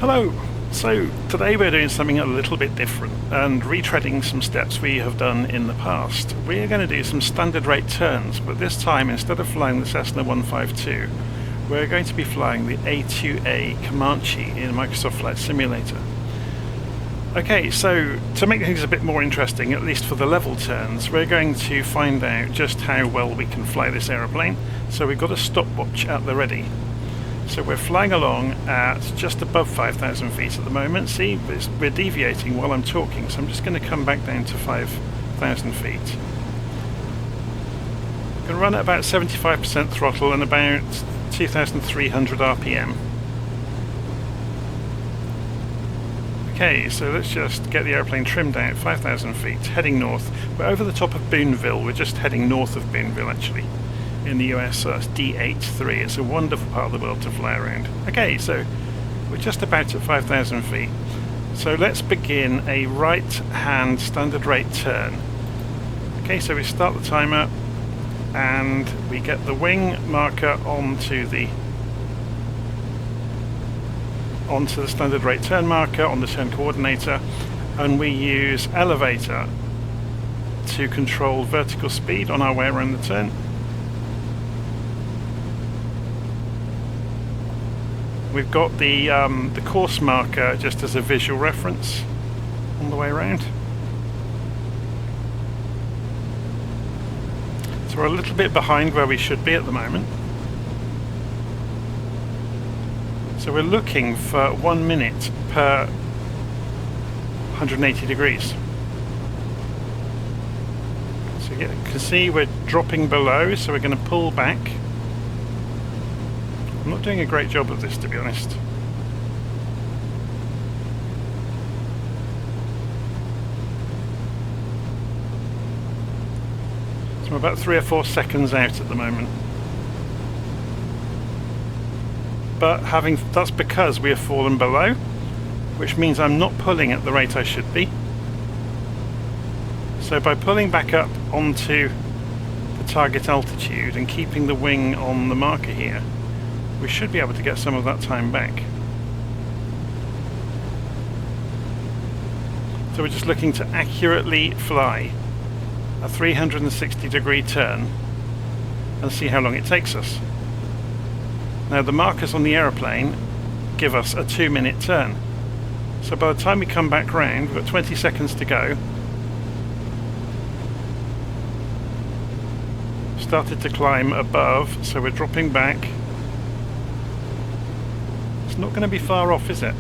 Hello! So today we're doing something a little bit different and retreading some steps we have done in the past. We're going to do some standard rate turns, but this time instead of flying the Cessna 152 we're going to be flying the A2A Comanche in Microsoft Flight Simulator. Okay, so to make things a bit more interesting, at least for the level turns, we're going to find out just how well we can fly this aeroplane. So we've got a stopwatch at the ready. So we're flying along at just above 5,000 feet at the moment. See, we're deviating while I'm talking, so I'm just going to come back down to 5,000 feet. I'm going to run at about 75% throttle and about 2,300 RPM. Okay, so let's just get the airplane trimmed out, 5,000 feet, heading north. We're over the top of Boonville. We're just heading north of Boonville, actually, in the US. So that's D83. It's a wonderful part of the world to fly around. Okay, so we're just about at 5,000 feet. So let's begin a right-hand standard rate turn. Okay, so we start the timer, and we get the wing marker onto the standard rate turn marker on the turn coordinator, and we use elevator to control vertical speed on our way around the turn. We've got the course marker just as a visual reference on the way around. So we're a little bit behind where we should be at the moment. So we're looking for 1 minute per 180 degrees. So you can see we're dropping below, so we're going to pull back. I'm not doing a great job of this, to be honest. So I'm about 3 or 4 seconds out at the moment. But that's because we have fallen below, which means I'm not pulling at the rate I should be. So by pulling back up onto the target altitude and keeping the wing on the marker here, we should be able to get some of that time back. So we're just looking to accurately fly a 360 degree turn and see how long it takes us. Now the markers on the aeroplane give us a 2-minute turn. So by the time we come back round, we've got 20 seconds to go. Started to climb above, so we're dropping back. It's not going to be far off, is it?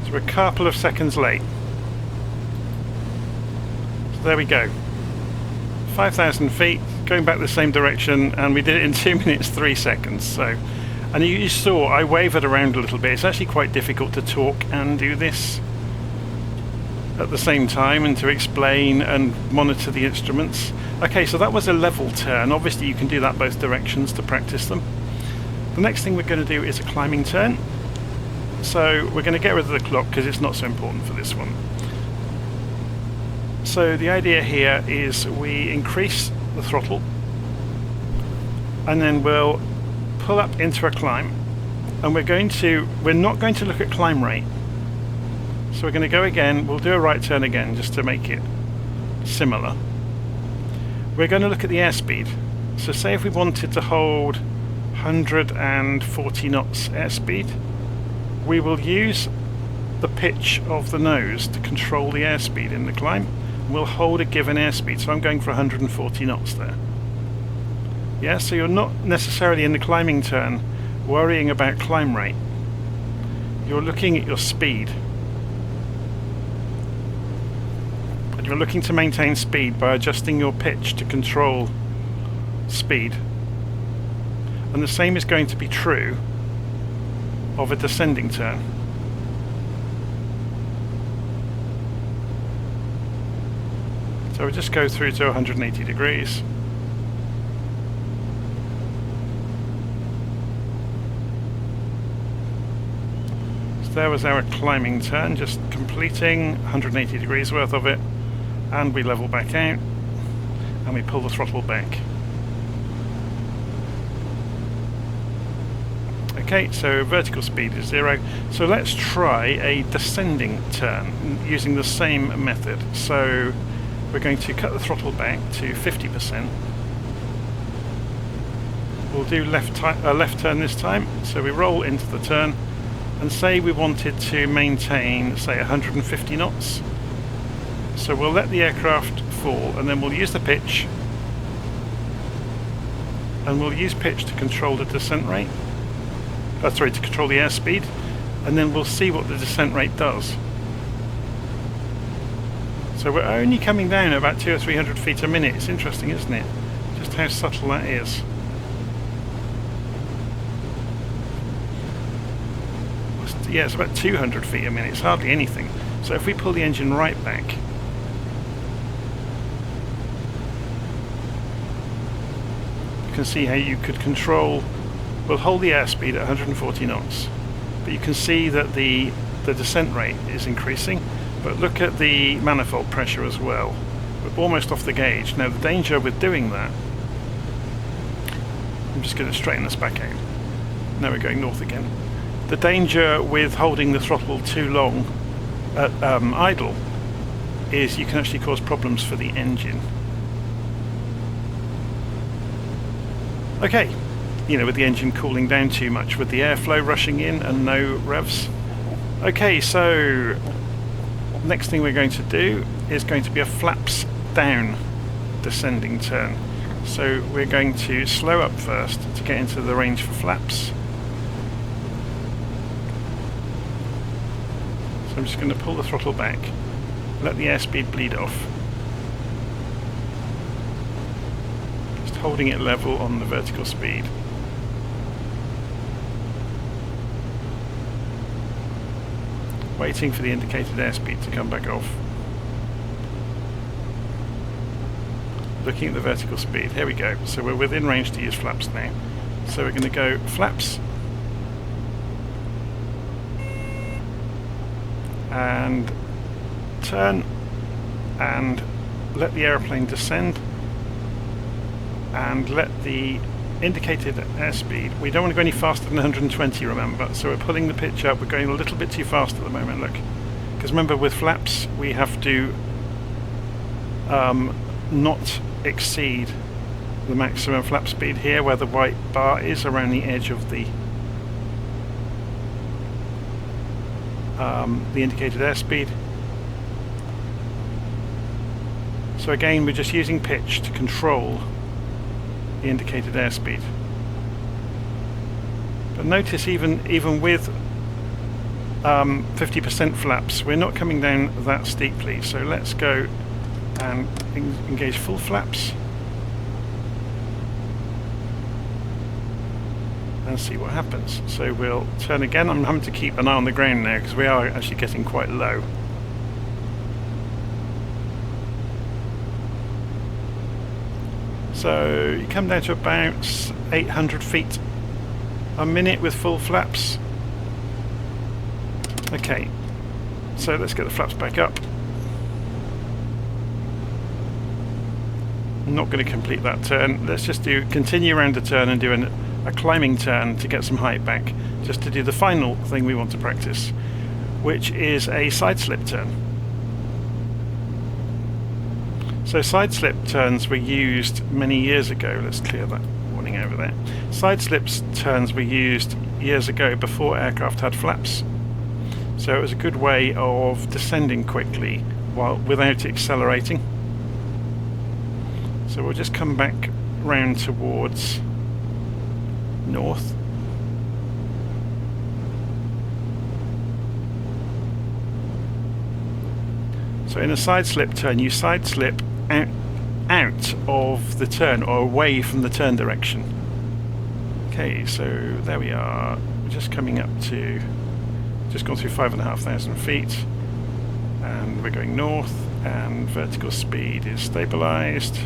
So we're a couple of seconds late. So there we go. 5,000 feet, going back the same direction, and we did it in 2 minutes 3 seconds. So, and you saw I wavered around a little bit. It's actually quite difficult to talk and do this at the same time, and to explain and monitor the instruments. Okay, so that was a level turn. Obviously you can do that both directions to practice them. The next thing we're going to do is a climbing turn. So we're going to get rid of the clock because it's not so important for this one. So the idea here is we increase the throttle, and then we'll pull up into a climb, and we're not going to look at climb rate. So we're going to go again, we'll do a right turn again just to make it similar. We're going to look at the airspeed. So say if we wanted to hold 140 knots airspeed, we will use the pitch of the nose to control the airspeed in the climb. We'll hold a given airspeed, so I'm going for 140 knots there. Yeah, so you're not necessarily in the climbing turn worrying about climb rate. You're looking at your speed. And you're looking to maintain speed by adjusting your pitch to control speed. And the same is going to be true of a descending turn. So we'll just go through to 180 degrees. So there was our climbing turn, just completing 180 degrees worth of it, and we level back out and we pull the throttle back. Okay, so vertical speed is 0. So let's try a descending turn using the same method. So we're going to cut the throttle back to 50%. We'll do left turn this time. So we roll into the turn and say we wanted to maintain, say, 150 knots. So we'll let the aircraft fall and then we'll use the pitch. And we'll use pitch to control the descent rate. To control the airspeed, and then we'll see what the descent rate does. So we're only coming down at about 200 or 300 feet a minute. It's interesting, isn't it? Just how subtle that is. Yeah, it's about 200 feet a minute. It's hardly anything. So if we pull the engine right back, you can see how you could control. We'll hold the airspeed at 140 knots, but you can see that the descent rate is increasing, but look at the manifold pressure as well. We're almost off the gauge. Now the danger with doing that, I'm just going to straighten this back out. Now we're going north again. The danger with holding the throttle too long at idle is you can actually cause problems for the engine. Okay. You know, with the engine cooling down too much, with the airflow rushing in and no revs. Okay, so next thing we're going to do is going to be a flaps down descending turn. So we're going to slow up first to get into the range for flaps. So I'm just going to pull the throttle back, let the airspeed bleed off. Just holding it level on the vertical speed. Waiting for the indicated airspeed to come back off. Looking at the vertical speed. Here we go. So we're within range to use flaps now. So we're going to go flaps. And turn. And let the aeroplane descend. And let the indicated airspeed. We don't want to go any faster than 120, remember, so we're pulling the pitch up. We're going a little bit too fast at the moment, look, because remember with flaps we have to not exceed the maximum flap speed here where the white bar is around the edge of the indicated airspeed. So again we're just using pitch to control the indicated airspeed. But notice even with 50% flaps, we're not coming down that steeply. So let's go and engage full flaps and see what happens. So we'll turn again. I'm having to keep an eye on the ground now because we are actually getting quite low. So you come down to about 800 feet a minute with full flaps. Okay, so let's get the flaps back up. I'm not going to complete that turn. Let's just continue around the turn and do a climbing turn to get some height back, just to do the final thing we want to practice, which is a side slip turn. So side slip turns were used many years ago. Let's clear that warning over there. Side slips turns were used years ago before aircraft had flaps. So it was a good way of descending quickly without accelerating. So we'll just come back round towards north. So in a side slip turn, you side slip out of the turn or away from the turn direction. Okay, so there we are. We're just coming up to, just gone through 5,500 feet, and we're going north, and vertical speed is stabilized.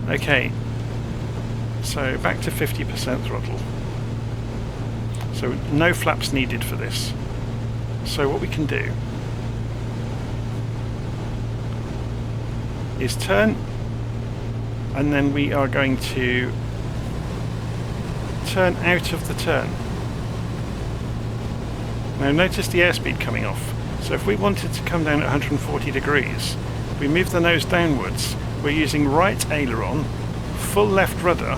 Okay, so back to 50% throttle. So no flaps needed for this. So what we can do is turn, and then we are going to turn out of the turn. Now notice the airspeed coming off. So if we wanted to come down at 140 degrees, we move the nose downwards. We're using right aileron, full left rudder,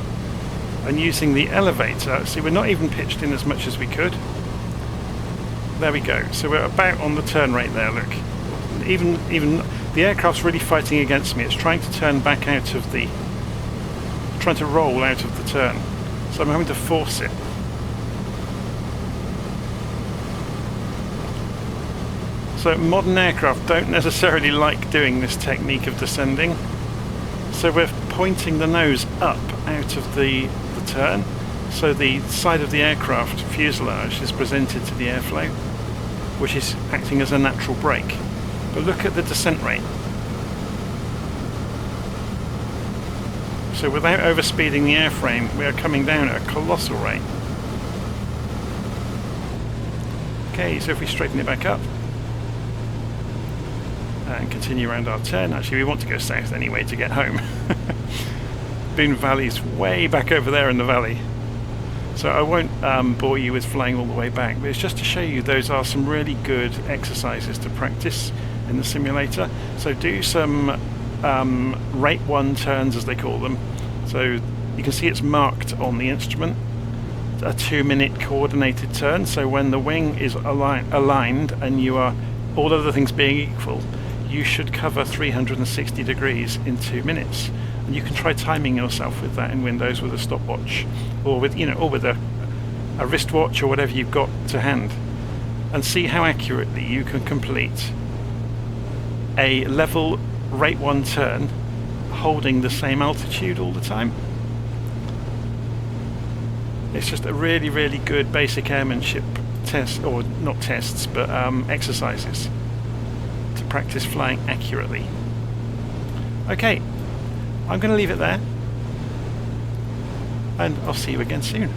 and using the elevator. See, we're not even pitched in as much as we could. There we go. So we're about on the turn rate there, look. Even the aircraft's really fighting against me. It's trying to turn back out of the... trying to roll out of the turn. So I'm having to force it. So modern aircraft don't necessarily like doing this technique of descending. So we're pointing the nose up out of the turn. So the side of the aircraft fuselage is presented to the airflow, which is acting as a natural brake. But look at the descent rate. So without overspeeding the airframe, we are coming down at a colossal rate. Okay, so if we straighten it back up and continue around our turn, actually we want to go south anyway to get home. Boone Valley's way back over there in the valley. So I won't bore you with flying all the way back, but it's just to show you those are some really good exercises to practice in the simulator. So do some rate 1 turns, as they call them. So you can see it's marked on the instrument, a 2-minute coordinated turn. So when the wing is aligned and you are, all other things being equal, you should cover 360 degrees in 2 minutes. And you can try timing yourself with that in Windows with a stopwatch, or with a wristwatch or whatever you've got to hand, and see how accurately you can complete a level rate 1 turn holding the same altitude all the time. It's just a really, really good basic airmanship test, or not tests, but exercises to practice flying accurately. Okay, I'm going to leave it there, and I'll see you again soon.